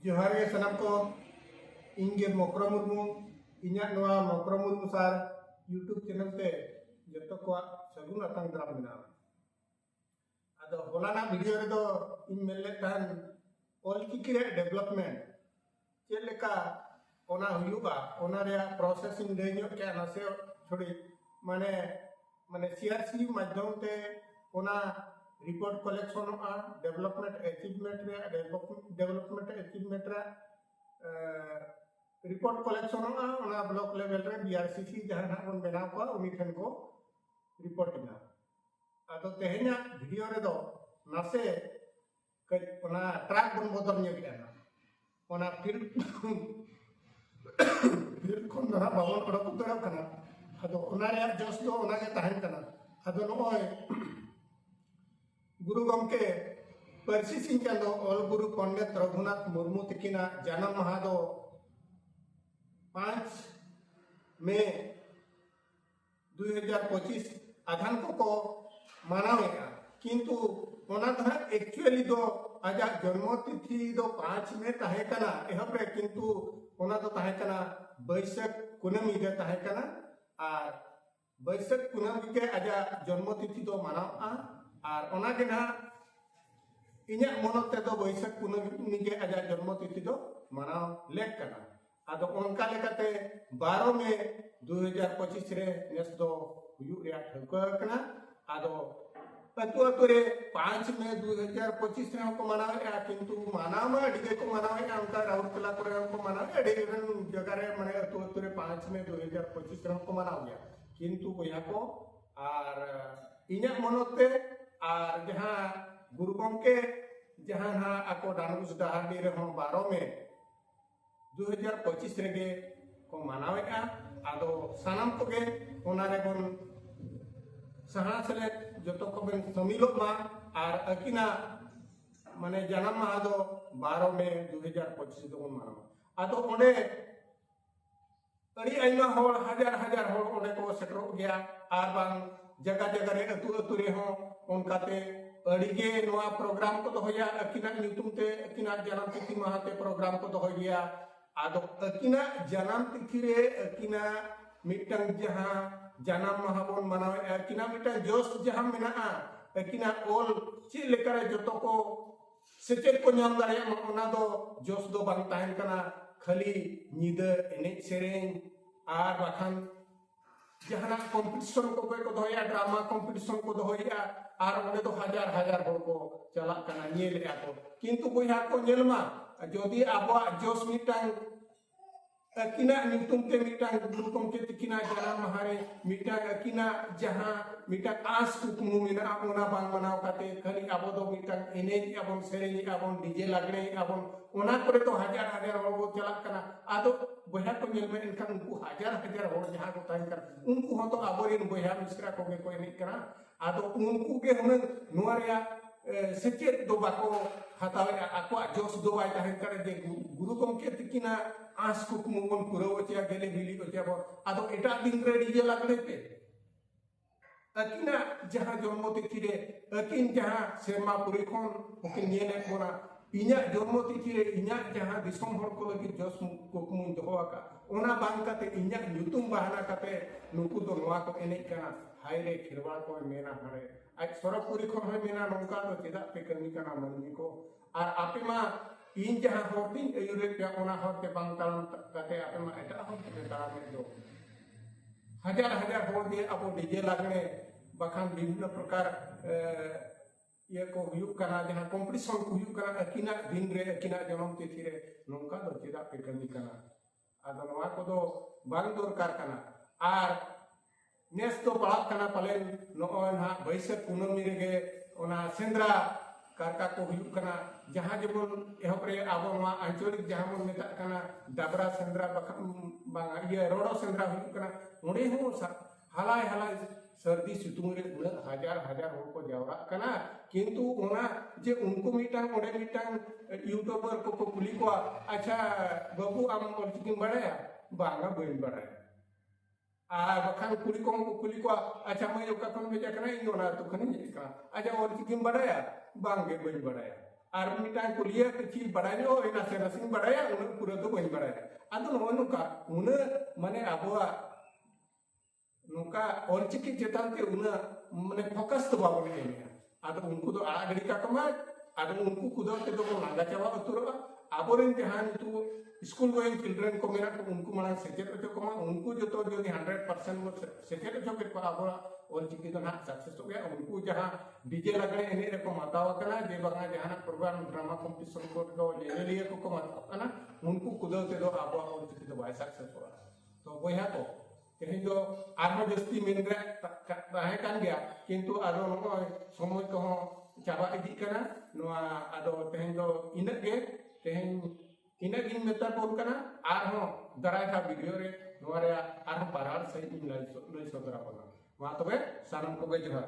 जोहार गे सनम को इंगे मकरो मुर्मू इन्या नोआ मकरो मुर्मू सार यूट्यूब चैनल ते जतो को सगुन अतंग द्राम बिना अदो होलाना वीडियो रे दो इन मेले तान ऑल चिकी रे डेवलपमेंट चेक लेका ओना हुयुगा ओना रे प्रोसेसिंग दे न्यो के नासे थोड़ी माने माने सीआरसी माध्यम ते ओना रिपोर्ट कलेक्शन आ डेवलपमेंट अचीवमेंट रे रिपोर्ट कलेक्शन आ ब्लॉक लेवल रे बीआरसीसी जहां बन बनाव को उनी ठन को रिपोर्ट ना आदो तेहेना वीडियो रे दो नासे कई ओना ट्रैक बन बदल न्यो के ना ओना फिर खन ना बावन कड़क दड़ा कना आदो ओना रे जस दो ओना के ताहन कना आदो नोय गुरु गमके परसी सिंह चांदो ऑल गुरु पंडित रघुनाथ मुर्मू तकिना जन्म माह दो 5 मई 2025 आधान को मानावेगा किंतु ओना था एक्चुअली दो आजा जन्म तिथि दो 5 मई ताहे कना एहबरे किंतु ओना दो ताहे कना बैसाख कुनमी दे ताहे कना आर बैसाख कुनमी के आजा जन्म तिथि दो मानावा और ओना के ना इन्या मनते दो बैसाख कुनमी के आजा जन्म तिथि दो मानाव लेक कना आदो ओनका लेकाते 12 मई 2025 रे नेस दो हुयु रे ठौका कना आदो अतु अतु रे 5 मई 2025 रे को मानावे किंतु मानामा डिगे को मानावे उनका राउरकेला को मानावे डिगे जगह रे माने अतु अतु रे 5 मई 2025 रे को मानावे किंतु बोया को और इन्या मनते और जहां गुरु गमके जहां ना आको डानुस डहाडी रे 12 मई 2025 रे को मानावेगा आदो सानाम को गे ओना रे बन सहा सेले जतो को बन समिलो मा और अकिना माने जन्म माह दो 12 मई 2025 दो मानाव आदो ओंडे अड़ी आइमा होड़ हजार हजार होड़ ओंडे को सेटरो गया आर बांग जगह जगह रे अतु अतु रे हो उनकाते अड़ीगे नोआ प्रोग्राम को दोहया अकिना न्यूतुम ते अकिना जन्म तिथि माहते प्रोग्राम को दोहया आदो अकिना जन्म तिथि रे अकिना मिटंग जहां जन्म माह बोन मनावे अकिना मिटंग जोश जहां मेना अकिना ओल चे लेकर जतो को सेचेत को नाम दारे ओना दो जोश दो बांग ताहन कना खाली निदा एने सेरेंग आर बाखान जहां कंपटीशन को दोहया ड्रामा कंपटीशन को दोहया और ओने तो हजार हजार होड़ को चला कना नेल को किंतु बोया को नेलमा जदि आबो जोश मिटांग अकिना नितुम ते मिटांग गुरुकम के तिकिना जन्म माहारे मिटांग अकिना जहां मिटांग आस कुकमु मिना ओना बांग मनाव काते खाली आबो दो मिटांग एने आबन सेरेनी आबन डीजे लागने आबन ओना करे तो हजार हजार होड़ को चला कना आदो बोया को नेल में इनका उनको हजार हजार होड़ जहां को ताइन कर उनको हो तो आबोरिन बोया मिश्रा को कोई नहीं करा आदो उनको के हुन नुआरिया सेचेत दो बाको हतावे आको जोश दो बाय ताहन करे जे गुरु गमके तिकिना आस कुकमु बन पुराव चिया गेले बिली को चिया आदो एटा दिन रे डीजे लागले पे अकिना जहां जन्म तिथि रे अकिन जहां सेमा पुरी खन ओकिन नेले कोना इन्या जन्म तिथि रे इन्या जहां दिसम हर को लगी जोश कुकमु दोहाका ओना बांग काते इन्या न्यूतुम बहाना काते नुकु दो नोआ को एने कना हाय रे खिरवा को मेना हरे आज सरपुरी खन होय मेना नोंका दो चेदा पे कमी कना मनमी को और आपे मा इन जहां होती यूरे पे ओना होते बांग तालन काते आपे मा एटा होते तारा में दो हजार हजार होड़ दे अब डीजे लागने बखान विभिन्न प्रकार ये को हुयु कना जहां कंपटीशन को हुयु कना अकिना दिन रे अकिना जन्म तिथि रे नोंका दो चेदा पे कमी कना आदो नोआ को दो बांग दरकार कना आर नेस तो पड़ा कना पालेन नोय ना बैसाख कुनमी रे ओना सेंद्रा कारका को हुयु कना जहां जेबन एहपरे आबो मा आंचलिक जहां मन मेता कना दाबरा सेंद्रा बांगा ये रोडो सेंद्रा हुयु कना ओडे हो हालाय हालाय सर्दी सितुंग रे उना हजार हजार होड़ को जावरा कना किंतु ओना जे उनको मिटांग ओडे मिटांग यूट्यूबर को कुली को अच्छा बाबू आम और चिकिन बड़ाया बांगा बइन बड़ाया आ बखान कुली को अच्छा मैं ओका कोन बेजा कना इन ओना तो कनी का अच्छा और चिकिन बड़ाया बांगे बइन बड़ाया और मिटाई कुलिया किसी बड़ायो इना से रसिंग बड़ाया उन पूरा तो बन बड़ाया अदो नुका उन माने अबवा नुका ऑलचिकी चेतान ते उन माने फोकस तो बाबो ने अदो उनको तो आगड़ी का कमा अदो उनको कुदो के तो नागा चावा उतरो आबोरेन जहां तू स्कूल गोइंग चिल्ड्रन को मेरा उनको माना सेचेत तो कमा उनको जो तो जो 100% वो सेचेत जो के आबो ऑलचिकी तो ना सक्सेस हो गया उनको जहां डीजे लगने एने रे को मातावा कना जे बगा जहां प्रोग्राम ड्रामा कंपटीशन को लेने लिए को मातावा कना उनको कुदो ते दो आबो ऑलचिकी तो बाय सक्सेस हो तो बोया को तेहे जो आरो जस्ती मिन रे ताहे कान गया किंतु आरो नो समय को चाबा इदी कना नोआ आदो तेहे जो इनगे तेहे इनगिन मेता बोल कना आरो दराय का वीडियो रे नोआ रे आरो बारार सही लई सोदरा बना मा तबे सानम को बे जोहार